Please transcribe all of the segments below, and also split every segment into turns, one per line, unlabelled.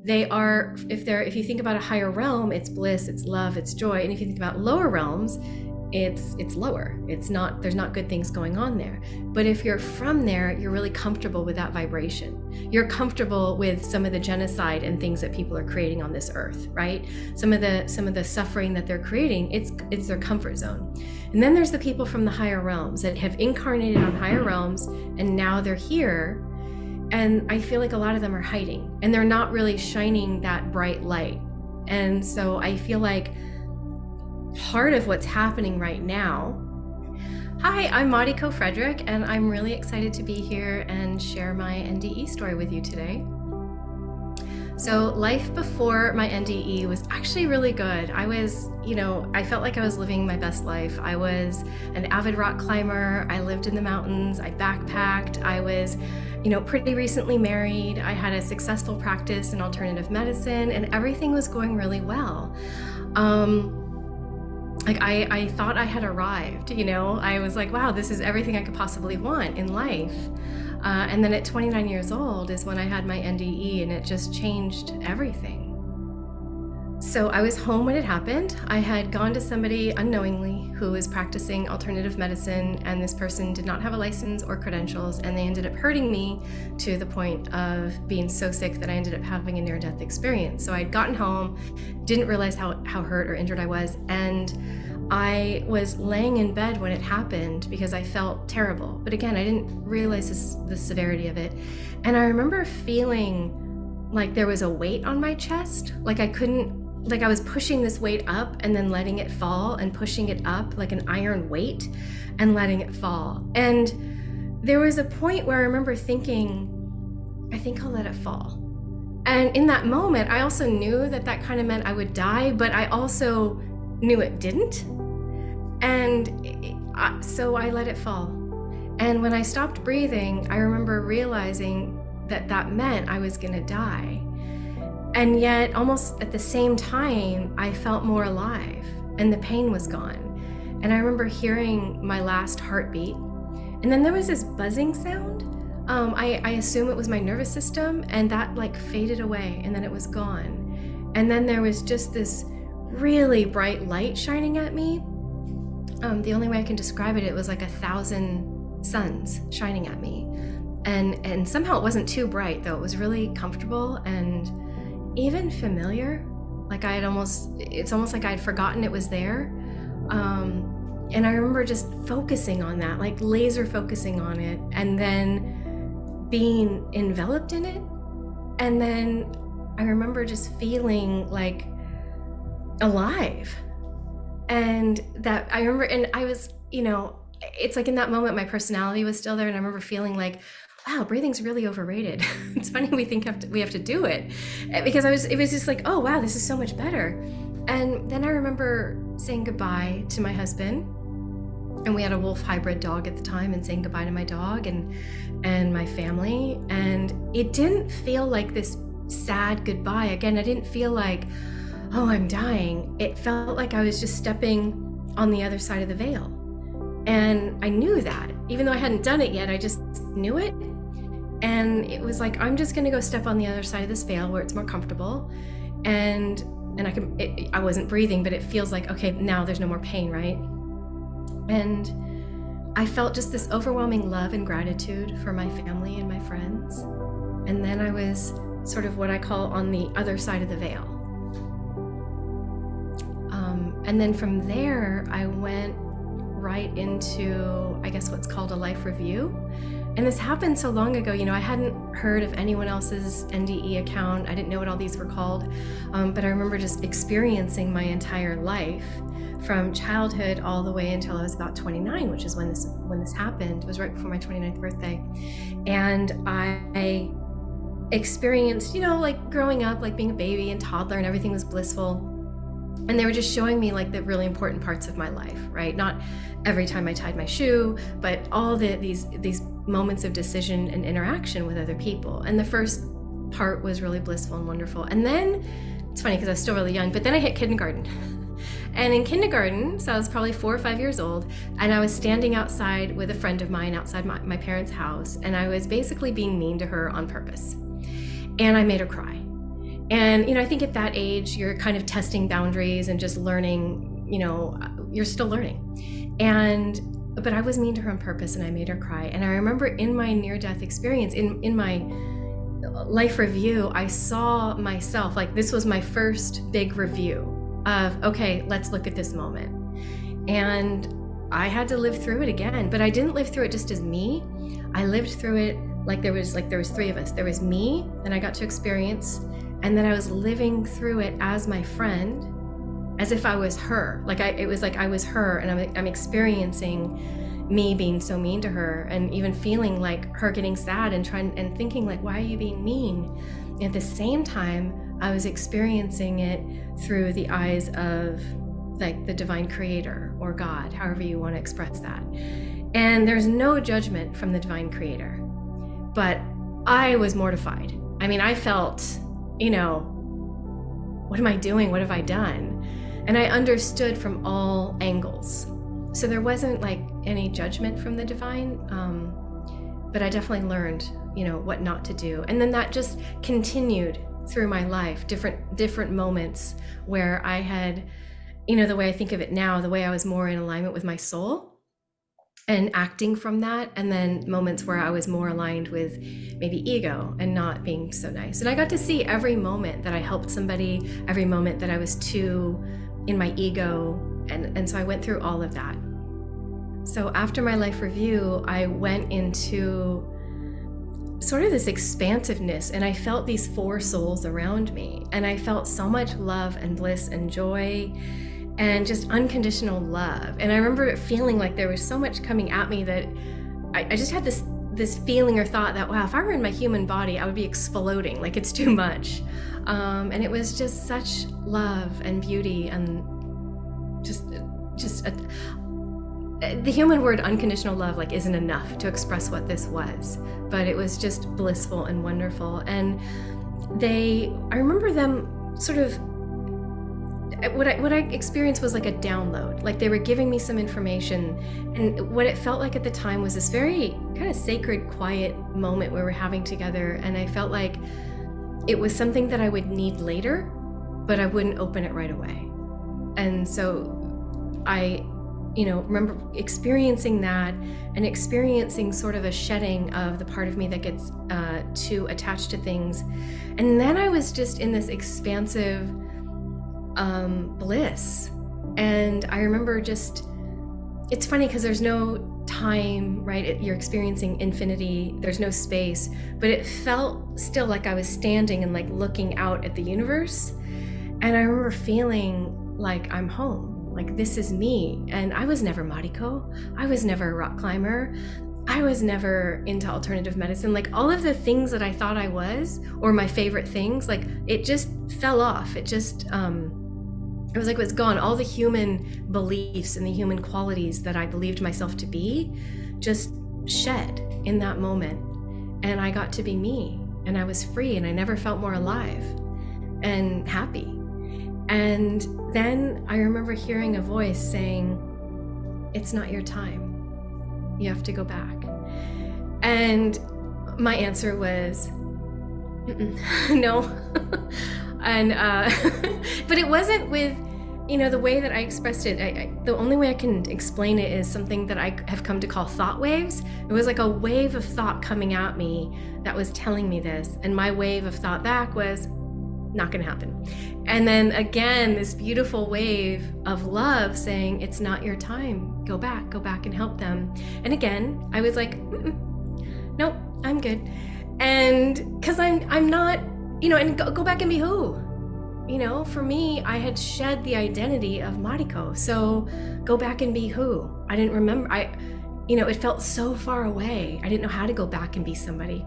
They are, if you think about a higher realm, it's bliss, it's love, it's joy. And if you think about lower realms, it's lower. It's not, there's not good things going on there. But if you're from there, you're really comfortable with that vibration. You're comfortable with some of the genocide and things that people are creating on this earth, right? Some of the suffering that they're creating, it's their comfort zone. And then there's the people from the higher realms that have incarnated on higher realms, and now they're here. And I feel like a lot of them are hiding, and they're not really shining that bright light. And so I feel like part of what's happening right now. Hi, I'm Mariko Frederick, and I'm really excited to be here and share my NDE story with you today. So life before my NDE was actually really good. I was, I felt like I was living my best life. I was an avid rock climber. I lived in the mountains. I backpacked. I was, pretty recently married. I had a successful practice in alternative medicine, and everything was going really well. I thought I had arrived, I was like, wow, this is everything I could possibly want in life. And then at 29 years old is when I had my NDE, and it just changed everything. So I was home when it happened. I had gone to somebody unknowingly who was practicing alternative medicine, and this person did not have a license or credentials, and they ended up hurting me to the point of being so sick that I ended up having a near-death experience. So I'd gotten home, didn't realize how hurt or injured I was, and I was laying in bed when it happened because I felt terrible. But again, I didn't realize the severity of it. And I remember feeling like there was a weight on my chest, like I was pushing this weight up and then letting it fall, and pushing it up like an iron weight and letting it fall. And there was a point where I remember thinking, I think I'll let it fall. And in that moment, I also knew that kind of meant I would die, but I also knew it didn't. And so I let it fall. And when I stopped breathing, I remember realizing that meant I was gonna die. And yet, almost at the same time, I felt more alive, and the pain was gone. And I remember hearing my last heartbeat. And then there was this buzzing sound. I assume it was my nervous system, and that faded away, and then it was gone. And then there was just this really bright light shining at me. The only way I can describe it, it was like 1,000 suns shining at me. And somehow it wasn't too bright, though. It was really comfortable and even familiar. It's almost like I'd forgotten it was there. And I remember just focusing on that, laser focusing on it, and then being enveloped in it. And then I remember just feeling alive. And that I remember, and I was, it's in that moment, my personality was still there. And I remember feeling wow, breathing's really overrated. It's funny we think we have to do it, because it was just oh wow, this is so much better. And then I remember saying goodbye to my husband, and we had a wolf hybrid dog at the time, and saying goodbye to my dog and my family. And it didn't feel like this sad goodbye. Again, I didn't feel oh, I'm dying. It felt like I was just stepping on the other side of the veil. And I knew that, even though I hadn't done it yet, I just knew it. And it was I'm just gonna go step on the other side of this veil where it's more comfortable. And I wasn't breathing, but it feels okay, now there's no more pain, right? And I felt just this overwhelming love and gratitude for my family and my friends. And then I was sort of what I call on the other side of the veil. And then from there, I went right into, I guess, what's called a life review. And this happened so long ago, I hadn't heard of anyone else's NDE account. I didn't know what all these were called. But I remember just experiencing my entire life from childhood all the way until I was about 29, which is when this happened. It was right before my 29th birthday. And I experienced, growing up, being a baby and toddler, and everything was blissful. And they were just showing me the really important parts of my life, right? Not every time I tied my shoe, but all these moments of decision and interaction with other people. And the first part was really blissful and wonderful. And then, it's funny because I was still really young, but then I hit kindergarten. And in kindergarten, so I was probably 4 or 5 years old, and I was standing outside with a friend of mine outside my parents' house, and I was basically being mean to her on purpose. And I made her cry. And, I think at that age, you're kind of testing boundaries and just learning, you're still learning. But I was mean to her on purpose, and I made her cry. And I remember in my near-death experience, in my life review, I saw myself, like this was my first big review of, okay, let's look at this moment. And I had to live through it again, but I didn't live through it just as me. I lived through it like there was three of us. There was me, and I got to experience, and then I was living through it as my friend, as if I was her. It was like I was her, and I'm experiencing me being so mean to her, and even feeling like her getting sad and thinking like, why are you being mean? And at the same time, I was experiencing it through the eyes of like the divine creator or God, however you want to express that. And there's no judgment from the divine creator, but I was mortified. I mean, I felt, what am I doing? What have I done? And I understood from all angles. So there wasn't like any judgment from the divine, but I definitely learned, what not to do. And then that just continued through my life, different moments where I had, the way I think of it now, the way I was more in alignment with my soul and acting from that, and then moments where I was more aligned with maybe ego and not being so nice. And I got to see every moment that I helped somebody, every moment that I was too in my ego, and so I went through all of that. So after my life review, I went into sort of this expansiveness, and I felt these four souls around me, and I felt so much love and bliss and joy and just unconditional love. And I remember feeling like there was so much coming at me that I just had this feeling or thought that, wow, if I were in my human body, I would be exploding, like it's too much. And it was just such love and beauty, and the human word unconditional love like isn't enough to express what this was, but it was just blissful and wonderful. And I remember them sort of, what I experienced was like a download, like they were giving me some information, and what it felt like at the time was this very kind of sacred, quiet moment we were having together, and I felt like it was something that I would need later, but I wouldn't open it right away. And so I remember experiencing that, and experiencing sort of a shedding of the part of me that gets too attached to things. And then I was just in this expansive bliss. And I remember it's funny because there's no time, right? You're experiencing infinity, there's no space, but it felt still like I was standing and like looking out at the universe. And I remember feeling like I'm home, like this is me. And I was never Mariko, I was never a rock climber, I was never into alternative medicine. Like all of the things that I thought I was, or my favorite things, like it just fell off. It just, it was like it was gone. All the human beliefs and the human qualities that I believed myself to be just shed in that moment. And I got to be me, and I was free, and I never felt more alive and happy. And then I remember hearing a voice saying, it's not your time. You have to go back. And my answer was, no. And but it wasn't with the way that I expressed it. The only way I can explain it is something that I have come to call thought waves. It was like a wave of thought coming at me that was telling me this, and my wave of thought back was not gonna happen. And then again, this beautiful wave of love saying, it's not your time, go back and help them. And again, I was like, nope, I'm good. And because I'm not, and go back and be who? For me, I had shed the identity of Mariko. So go back and be who? I didn't remember. It felt so far away. I didn't know how to go back and be somebody.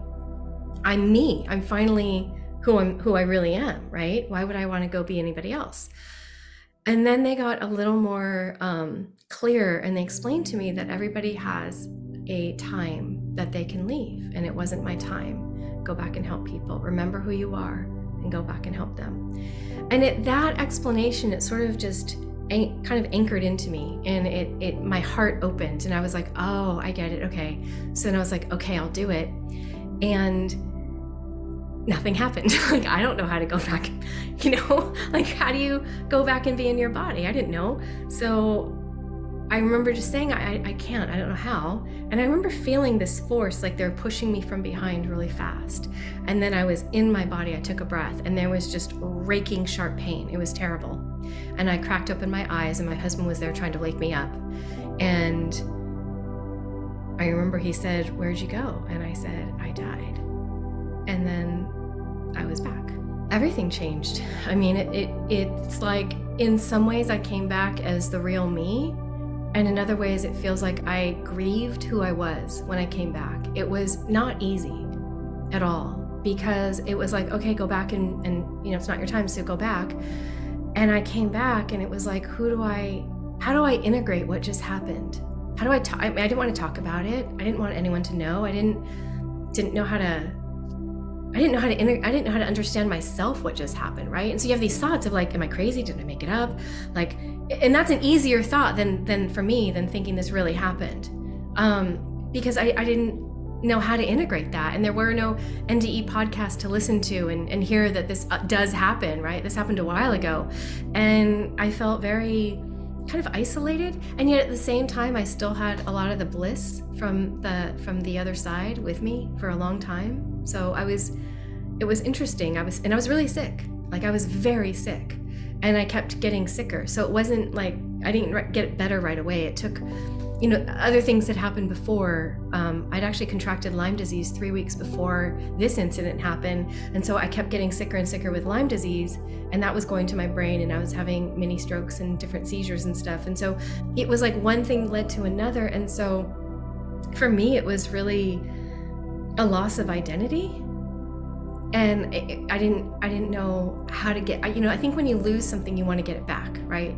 I'm me. I'm finally who I really am, right? Why would I want to go be anybody else? And then they got a little more clear, and they explained to me that everybody has a time that they can leave, and it wasn't my time. Go back and help people. Remember who you are and go back and help them. And that explanation, it sort of just kind of anchored into me, and my heart opened, and I was like, oh, I get it. Okay. So then I was like, okay, I'll do it. And nothing happened. Like, I don't know how to go back, like, how do you go back and be in your body? I didn't know. So I remember just saying, I can't, I don't know how. And I remember feeling this force, like they're pushing me from behind really fast. And then I was in my body, I took a breath, and there was just raking sharp pain. It was terrible. And I cracked open my eyes, and my husband was there trying to wake me up. And I remember he said, "Where'd you go?" And I said, "I died." And then I was back. Everything changed. I mean, it's like, in some ways I came back as the real me. And in other ways, it feels like I grieved who I was when I came back. It was not easy at all, because it was like, okay, go back and it's not your time, so go back. And I came back, and it was like, how do I integrate what just happened? How do I talk? I didn't want to talk about it. I didn't want anyone to know. I didn't know how to understand myself, what just happened, right? And so you have these thoughts of like, am I crazy? Did I make it up? Like, and that's an easier thought than for me than thinking this really happened, because I didn't know how to integrate that, and there were no NDE podcasts to listen to and hear that this does happen, right? This happened a while ago, and I felt very kind of isolated, and yet at the same time I still had a lot of the bliss from the other side with me for a long time. So it was interesting. I was really sick. Like, I was very sick, and I kept getting sicker. So it wasn't like I didn't get better right away. It took, other things that happened before. I'd actually contracted Lyme disease 3 weeks before this incident happened. And so I kept getting sicker and sicker with Lyme disease, and that was going to my brain, and I was having mini strokes and different seizures and stuff. And so it was like one thing led to another. And so for me, it was really a loss of identity. And I didn't know how to get, I think when you lose something, you want to get it back, right?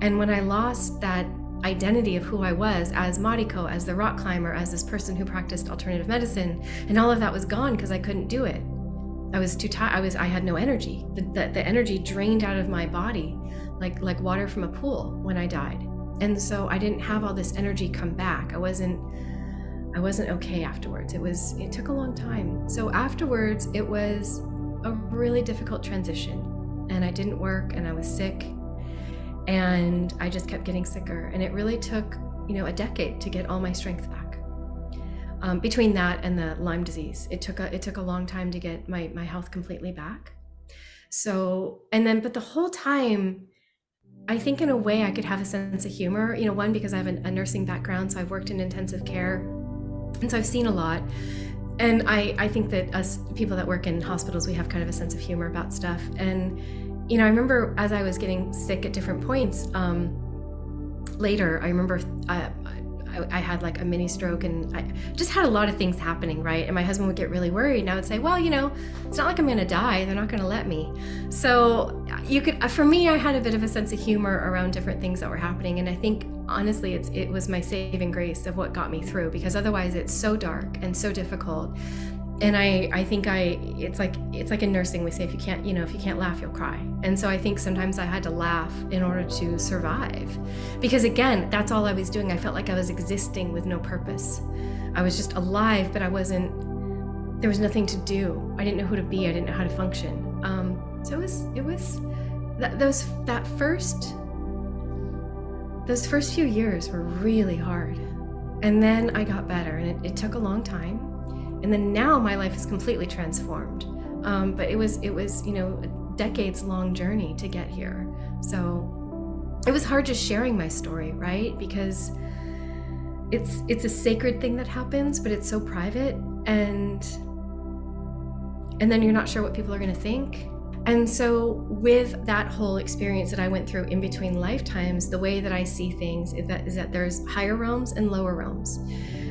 And when I lost that identity of who I was as Mariko, as the rock climber, as this person who practiced alternative medicine, and all of that was gone because I couldn't do it. I was too tired. I had no energy. The energy drained out of my body like water from a pool when I died. And so I didn't have all this energy come back. I wasn't okay afterwards. It took a long time. So afterwards, it was a really difficult transition, and I didn't work, and I was sick, and I just kept getting sicker. And it really took, a decade to get all my strength back. Between that and the Lyme disease, it took a long time to get my health completely back. So, but the whole time, I think in a way I could have a sense of humor, one, because I have a nursing background, so I've worked in intensive care. And so I've seen a lot. And I think that us people that work in hospitals, we have kind of a sense of humor about stuff. And, I remember as I was getting sick at different points, later, I remember I had like a mini stroke, and I just had a lot of things happening, right? And my husband would get really worried, and I would say, well, it's not like I'm gonna die. They're not gonna let me. So for me, I had a bit of a sense of humor around different things that were happening. And I think, honestly, it was my saving grace of what got me through, because otherwise it's so dark and so difficult. And I think it's like in nursing, we say, if you can't laugh, you'll cry. And so I think sometimes I had to laugh in order to survive, because again, that's all I was doing. I felt like I was existing with no purpose. I was just alive, but there was nothing to do. I didn't know who to be. I didn't know how to function. So it was those first few years were really hard. And then I got better, and it took a long time. And then now my life is completely transformed. But it was a decades-long journey to get here. So it was hard just sharing my story, right? Because it's a sacred thing that happens, but it's so private, and then you're not sure what people are going to think. And so with that whole experience that I went through in between lifetimes, the way that I see things is that there's higher realms and lower realms.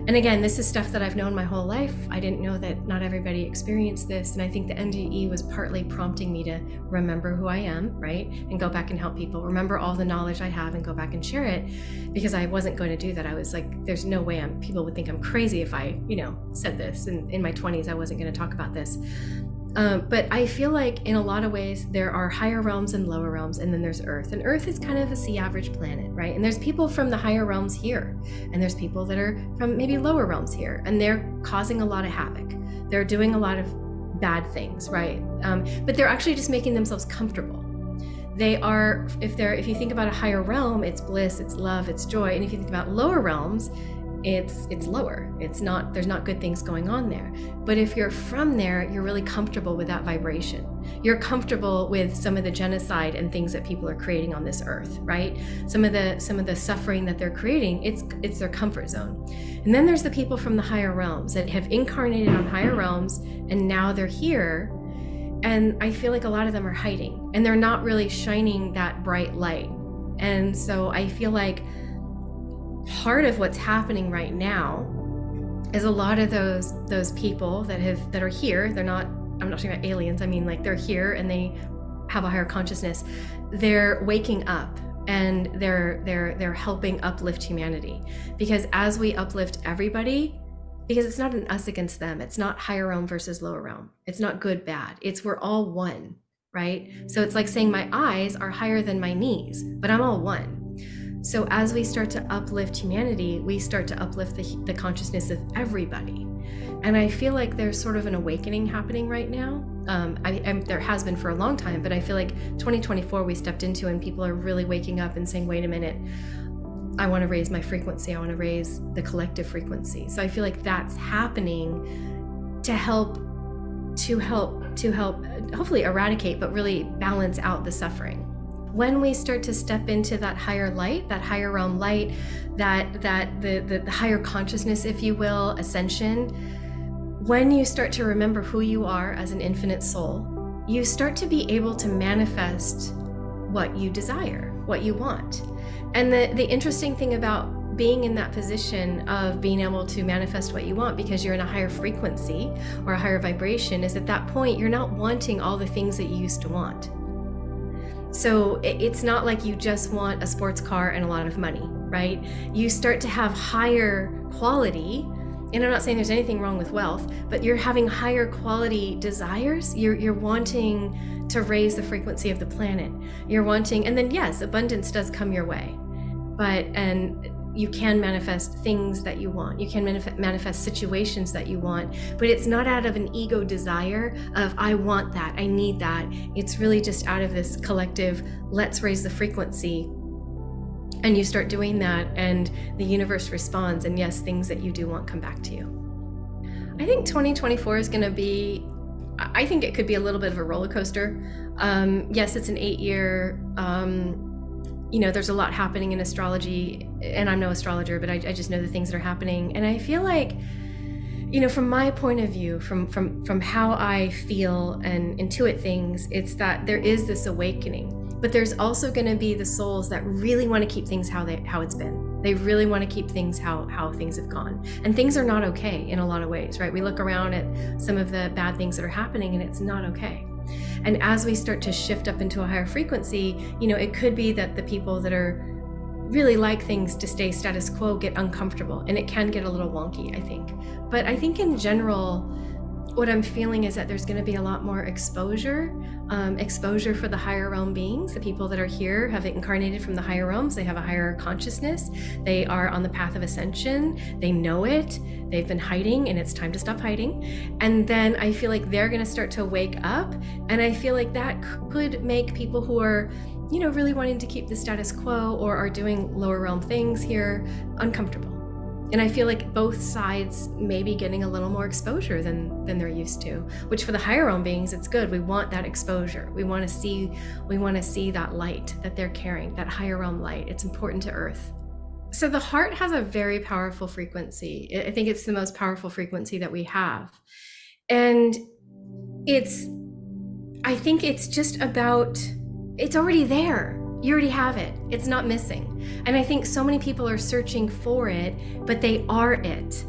And again, this is stuff that I've known my whole life. I didn't know that not everybody experienced this. And I think the NDE was partly prompting me to remember who I am, right? And go back and help people, remember all the knowledge I have and go back and share it, because I wasn't going to do that. I was like, there's no way people would think I'm crazy if I, said this. And in my 20s, I wasn't going to talk about this. But I feel like in a lot of ways, there are higher realms and lower realms, and then there's Earth. And Earth is kind of a sea average planet, right? And there's people from the higher realms here, and there's people that are from maybe lower realms here, and they're causing a lot of havoc. They're doing a lot of bad things, right? But they're actually just making themselves comfortable. They are, if you think about a higher realm, it's bliss, it's love, it's joy. And if you think about lower realms, it's lower. It's not, there's not good things going on there. But if you're from there, you're really comfortable with that vibration. You're comfortable with some of the genocide and things that people are creating on this earth, right? Some of the suffering that they're creating, it's their comfort zone. And then there's the people from the higher realms that have incarnated on higher realms, and now they're here. And I feel like a lot of them are hiding, and they're not really shining that bright light. And so I feel like part of what's happening right now is a lot of those people that are here, I'm not talking about aliens, I mean like they're here and they have a higher consciousness. They're waking up and they're helping uplift humanity. Because as we uplift everybody, because it's not an us against them, it's not higher realm versus lower realm, it's not good, bad, it's we're all one, right? So it's like saying my eyes are higher than my knees, but I'm all one. So as we start to uplift humanity, we start to uplift the consciousness of everybody. And I feel like there's sort of an awakening happening right now. There has been for a long time, but I feel like 2024 we stepped into, and people are really waking up and saying, wait a minute, I want to raise my frequency. I want to raise the collective frequency. So I feel like that's happening to help hopefully eradicate, but really balance out the suffering. When we start to step into that higher light, that higher realm light, the higher consciousness, if you will, ascension, when you start to remember who you are as an infinite soul, you start to be able to manifest what you desire, what you want. And the interesting thing about being in that position of being able to manifest what you want, because you're in a higher frequency or a higher vibration, is at that point, you're not wanting all the things that you used to want. So it's not like you just want a sports car and a lot of money, right? You start to have higher quality, and I'm not saying there's anything wrong with wealth, but you're having higher quality desires. You're wanting to raise the frequency of the planet. You're wanting, and then yes, abundance does come your way, and you can manifest things that you want. You can manifest situations that you want, but it's not out of an ego desire of, I want that, I need that. It's really just out of this collective, let's raise the frequency. And you start doing that, and the universe responds, and yes, things that you do want come back to you. I think 2024 is going to be, I think it could be a little bit of a roller coaster. Yes, it's an 8-year, there's a lot happening in astrology, and I'm no astrologer, but I just know the things that are happening. And I feel like, from my point of view, from how I feel and intuit things, it's that there is this awakening, but there's also going to be the souls that really want to keep things how it's been. They really want to keep things how things have gone. And things are not okay in a lot of ways, right? We look around at some of the bad things that are happening, and it's not okay. And as we start to shift up into a higher frequency, it could be that the people that are really like things to stay status quo get uncomfortable, and it can get a little wonky, I think. But I think in general, what I'm feeling is that there's going to be a lot more exposure for the higher realm beings. The people that are here have incarnated from the higher realms. They have a higher consciousness. They are on the path of ascension. They know it. They've been hiding, and it's time to stop hiding. And then I feel like they're going to start to wake up. And I feel like that could make people who are, really wanting to keep the status quo or are doing lower realm things here uncomfortable. And I feel like both sides may be getting a little more exposure than they're used to, which for the higher realm beings, it's good. We want that exposure. We want to see that light that they're carrying, that higher realm light. It's important to Earth. So the heart has a very powerful frequency. I think it's the most powerful frequency that we have. And I think it's just about, it's already there. You already have it. It's not missing. And I think so many people are searching for it, but they are it.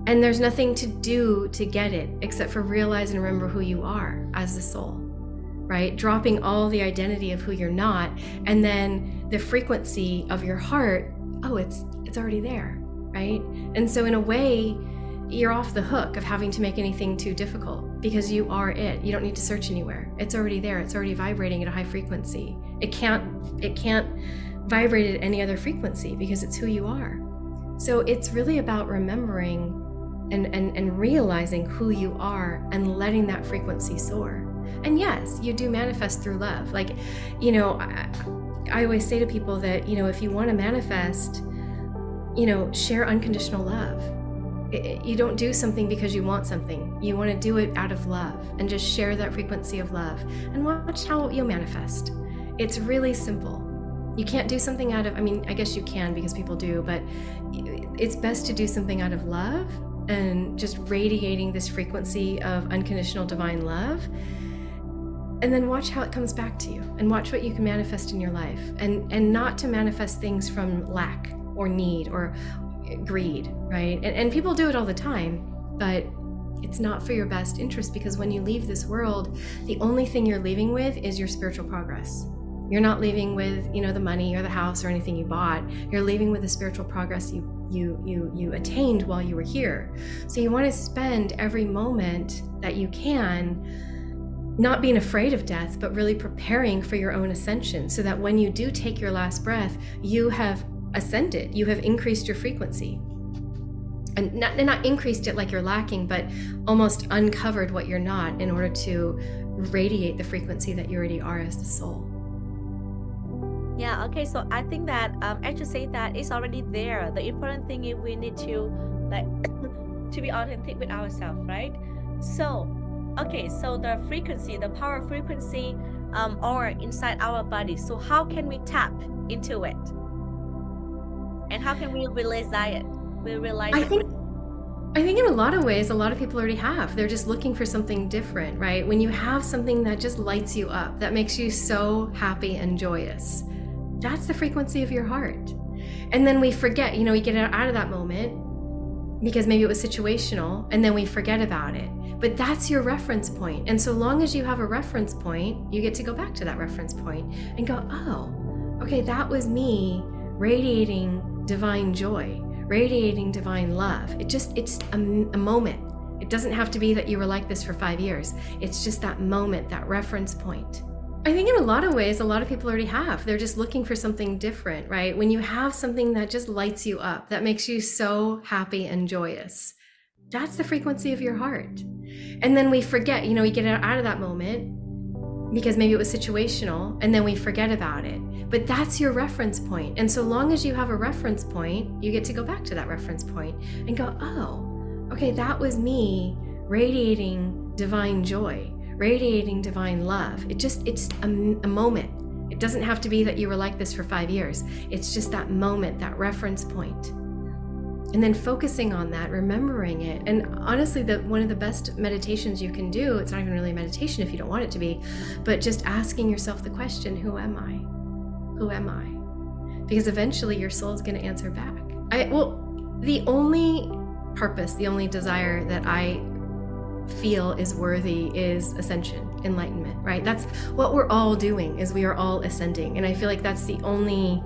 And there's nothing to do to get it except for realize and remember who you are as the soul, right? Dropping all the identity of who you're not, and then the frequency of your heart, it's already there, right? And so in a way, you're off the hook of having to make anything too difficult because you are it. You don't need to search anywhere. It's already there. It's already vibrating at a high frequency. It can't vibrate at any other frequency because it's who you are. So it's really about remembering and realizing who you are and letting that frequency soar. And yes, you do manifest through love. Like, I always say to people that, if you want to manifest, share unconditional love. You don't do something because you want something. You want to do it out of love, and just share that frequency of love and watch how you'll manifest. It's really simple. You can't do something out of, I guess you can because people do, but it's best to do something out of love and just radiating this frequency of unconditional divine love. And then watch how it comes back to you, and watch what you can manifest in your life, and not to manifest things from lack or need or greed, right? And people do it all the time, but it's not for your best interest, because when you leave this world, the only thing you're leaving with is your spiritual progress. You're not leaving with, the money or the house or anything you bought. You're leaving with the spiritual progress you attained while you were here. So you want to spend every moment that you can not being afraid of death, but really preparing for your own ascension, so that when you do take your last breath, you have ascended, you have increased your frequency. And not increased it like you're lacking, but almost uncovered what you're not, in order to radiate the frequency that you already are as the soul.
Yeah, okay, so I think that as you say that it's already there. The important thing is we need to to be authentic with ourselves, right? So okay, so the frequency, the power frequency or inside our body. So how can we tap into it? And how can we realize it?
I think in a lot of ways, a lot of people already have. They're just looking for something different, right? When you have something that just lights you up, that makes you so happy and joyous, that's the frequency of your heart. And then we forget, you get out of that moment because maybe it was situational, and then we forget about it. But that's your reference point. And so long as you have a reference point, you get to go back to that reference point and go, oh, okay, that was me radiating divine joy, radiating divine love. It's a moment. It doesn't have to be that you were like this for 5 years. It's just that moment, that reference point. I think in a lot of ways, a lot of people already have. They're just looking for something different, right? When you have something that just lights you up, that makes you so happy and joyous, that's the frequency of your heart. And then we forget, you get out of that moment because maybe it was situational, and then we forget about it. But that's your reference point. And so long as you have a reference point, you get to go back to that reference point and go, oh, okay, that was me radiating divine joy, radiating divine love. It's a moment. It doesn't have to be that you were like this for 5 years. It's just that moment, that reference point. And then focusing on that, remembering it. And honestly, one of the best meditations you can do, it's not even really a meditation if you don't want it to be, but just asking yourself the question, who am I? Who am I? Because eventually your soul is going to answer back. The only purpose, the only desire that I feel is worthy is ascension, enlightenment, right? That's what we're all doing, is we are all ascending. And I feel like that's the only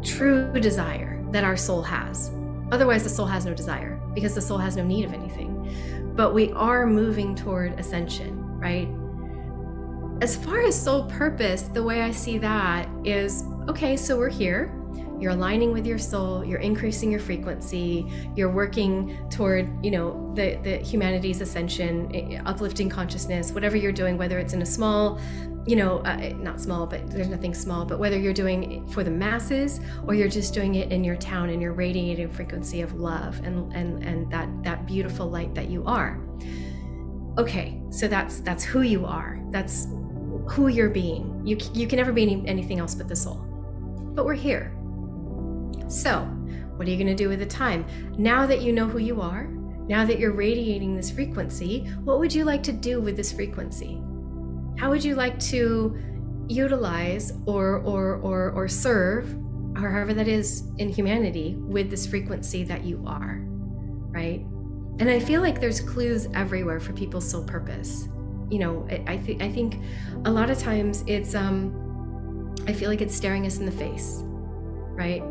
true desire that our soul has. Otherwise, the soul has no desire, because the soul has no need of anything. But we are moving toward ascension, right? As far as soul purpose, the way I see that is, okay, so we're here. You're aligning with your soul, you're increasing your frequency, you're working toward, the humanity's ascension, uplifting consciousness, whatever you're doing, whether it's in a small, not small, but there's nothing small, but whether you're doing it for the masses or you're just doing it in your town and your radiating frequency of love and that beautiful light that you are. Okay, so that's who you are. That's who you're being. You can never be anything else but the soul. But we're here. So what are you going to do with the time? Now that you know who you are, now that you're radiating this frequency, what would you like to do with this frequency? How would you like to utilize or serve, or however that is in humanity, with this frequency that you are, right? And I feel like there's clues everywhere for people's soul purpose. I think a lot of times it's I feel like it's staring us in the face, right?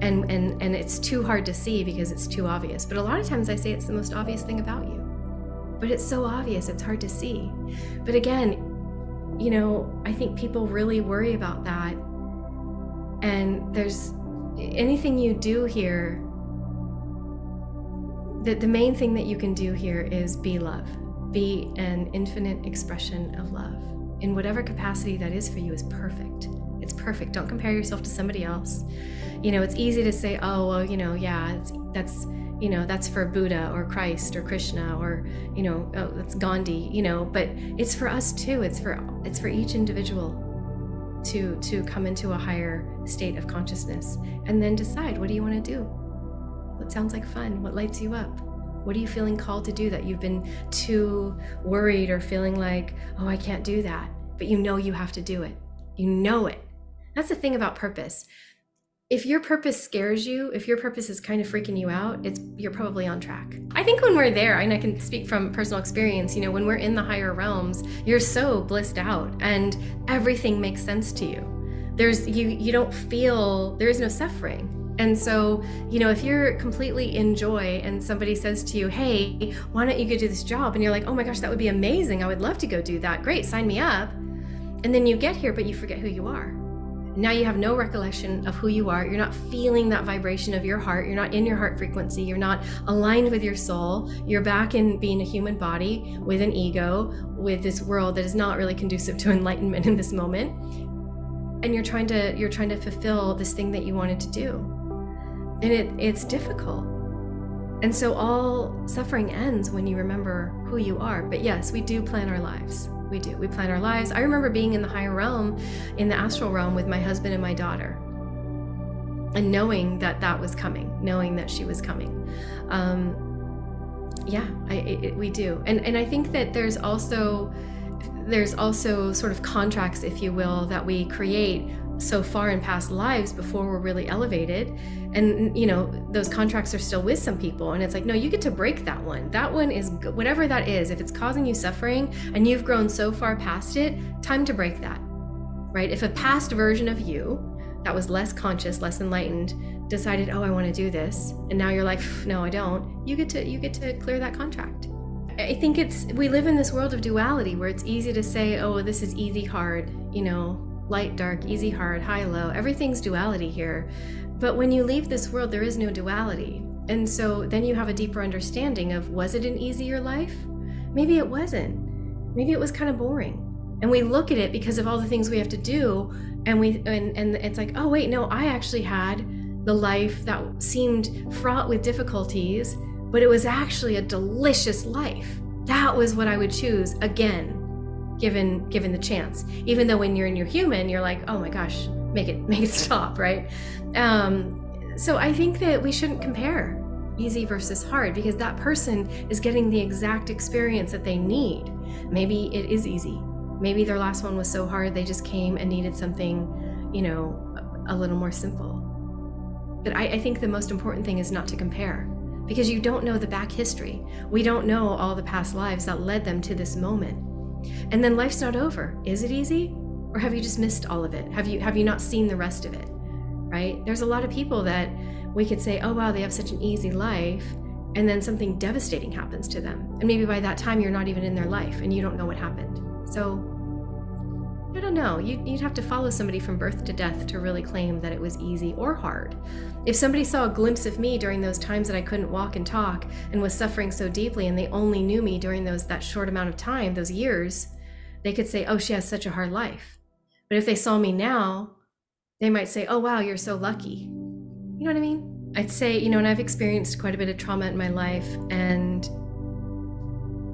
And it's too hard to see because it's too obvious. But a lot of times I say it's the most obvious thing about you. But it's so obvious, it's hard to see. But again, I think people really worry about that. And there's anything you do here, the main thing that you can do here is be love. Be an infinite expression of love. In whatever capacity that is for you is perfect. It's perfect. Don't compare yourself to somebody else. It's easy to say, oh, well, yeah, that's for Buddha or Christ or Krishna or, oh, that's Gandhi, but it's for us too. It's for each individual to come into a higher state of consciousness and then decide, what do you want to do? What sounds like fun? What lights you up? What are you feeling called to do that you've been too worried or feeling like, oh, I can't do that, but you have to do it. You know it. That's the thing about purpose. If your purpose scares you, if your purpose is kind of freaking you out, you're probably on track. I think when we're there, and I can speak from personal experience, when we're in the higher realms, you're so blissed out and everything makes sense to you. You don't feel, there is no suffering. And so, if you're completely in joy and somebody says to you, hey, why don't you go do this job? And you're like, oh my gosh, that would be amazing. I would love to go do that. Great, sign me up. And then you get here, but you forget who you are. Now you have no recollection of who you are. You're not feeling that vibration of your heart. You're not in your heart frequency. You're not aligned with your soul. You're back in being a human body with an ego, with this world that is not really conducive to enlightenment in this moment. And you're trying to fulfill this thing that you wanted to do. And it's difficult. And so all suffering ends when you remember who you are. But yes, we do plan our lives. We do. We plan our lives. I remember being in the higher realm, in the astral realm with my husband and my daughter. And knowing that was coming, knowing that she was coming. We do. And I think that there's also sort of contracts, if you will, that we create so far in past lives before we're really elevated. And those contracts are still with some people, and it's like, no, you get to break that one. That one is whatever that is. If it's causing you suffering and you've grown so far past it, time to break that, right? If a past version of you that was less conscious, less enlightened, decided, oh, I want to do this, and now you're like, no, I don't, you get to clear that contract. I think we live in this world of duality where it's easy to say, oh, this is easy, hard, light, dark, easy, hard, high, low. Everything's duality here. But when you leave this world, there is no duality. And so then you have a deeper understanding of, was it an easier life? Maybe it wasn't. Maybe it was kind of boring. And we look at it because of all the things we have to do. And it's like, oh, wait, no, I actually had the life that seemed fraught with difficulties, but it was actually a delicious life. That was what I would choose again. Given the chance, even though when you're in your human, you're like, oh my gosh, make it stop, right? So I think that we shouldn't compare easy versus hard, because that person is getting the exact experience that they need. Maybe it is easy. Maybe their last one was so hard they just came and needed something, a little more simple. But I think the most important thing is not to compare, because you don't know the back history. We don't know all the past lives that led them to this moment. And then life's not over. Is it easy? Or have you just missed all of it? Have you not seen the rest of it? Right? There's a lot of people that we could say, oh wow, they have such an easy life, and then something devastating happens to them. And maybe by that time you're not even in their life and you don't know what happened. So I don't know. You'd have to follow somebody from birth to death to really claim that it was easy or hard. If somebody saw a glimpse of me during those times that I couldn't walk and talk and was suffering so deeply, and they only knew me during that short amount of time, those years, they could say, oh, she has such a hard life. But if they saw me now, they might say, oh, wow, you're so lucky. You know what I mean? I'd say, and I've experienced quite a bit of trauma in my life, and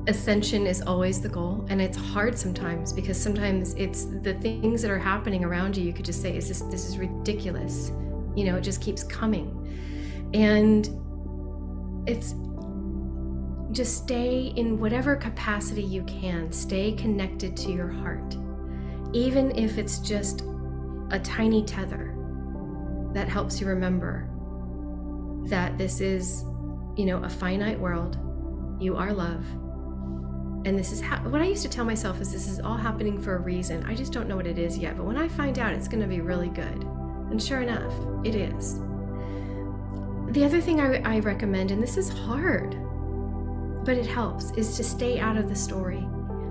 ascension is always the goal. And it's hard sometimes, because sometimes it's the things that are happening around you. You could just say, this is ridiculous. It just keeps coming. And it's just stay in whatever capacity you can. Stay connected to your heart. Even if it's just a tiny tether that helps you remember that this is, a finite world. You are love. And this is what I used to tell myself is, this is all happening for a reason. I just don't know what it is yet. But when I find out, it's going to be really good. And sure enough, it is. The other thing I recommend, and this is hard, but it helps, is to stay out of the story.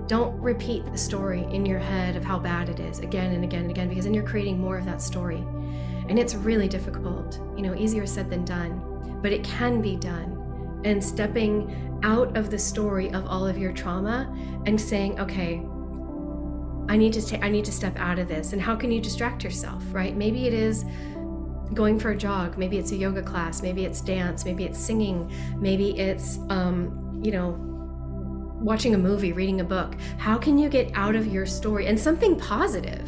Don't repeat the story in your head of how bad it is again and again and again, because then you're creating more of that story. And it's really difficult, easier said than done, but it can be done. and stepping out of the story of all of your trauma and saying, okay, I need to step out of this. And how can you distract yourself, right? Maybe it is going for a jog, maybe it's a yoga class, maybe it's dance, maybe it's singing, maybe it's watching a movie, reading a book. How can you get out of your story, and something positive,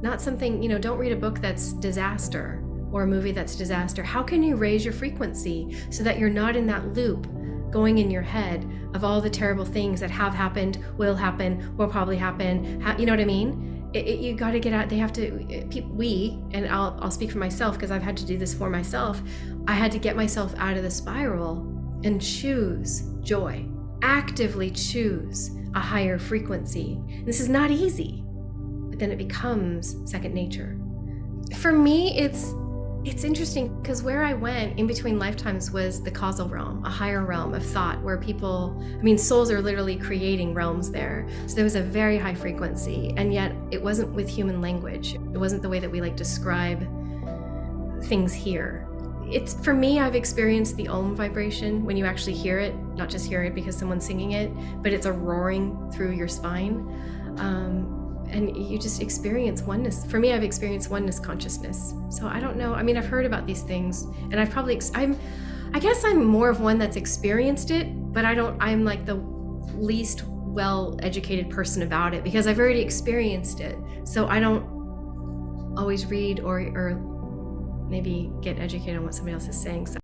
not something, don't read a book that's disaster or a movie that's disaster. How can you raise your frequency so that you're not in that loop going in your head of all the terrible things that have happened, will probably happen, you know what I mean? You got to get out. They have to, and I'll speak for myself because I've had to do this for myself. I had to get myself out of the spiral and choose joy, actively choose a higher frequency. This is not easy, but then it becomes second nature. For me, it's interesting because where I went in between lifetimes was the causal realm, a higher realm of thought where souls are literally creating realms there. So there was a very high frequency, and yet it wasn't with human language. It wasn't the way that we describe things here. For me, I've experienced the Om vibration when you actually hear it, not just hear it because someone's singing it, but it's a roaring through your spine. And you just experience oneness. For me, I've experienced oneness consciousness. So I don't know. I've heard about these things, and I guess I'm more of one that's experienced it, but I'm like the least well-educated person about it because I've already experienced it. So I don't always read or maybe get educated on what somebody else is saying. So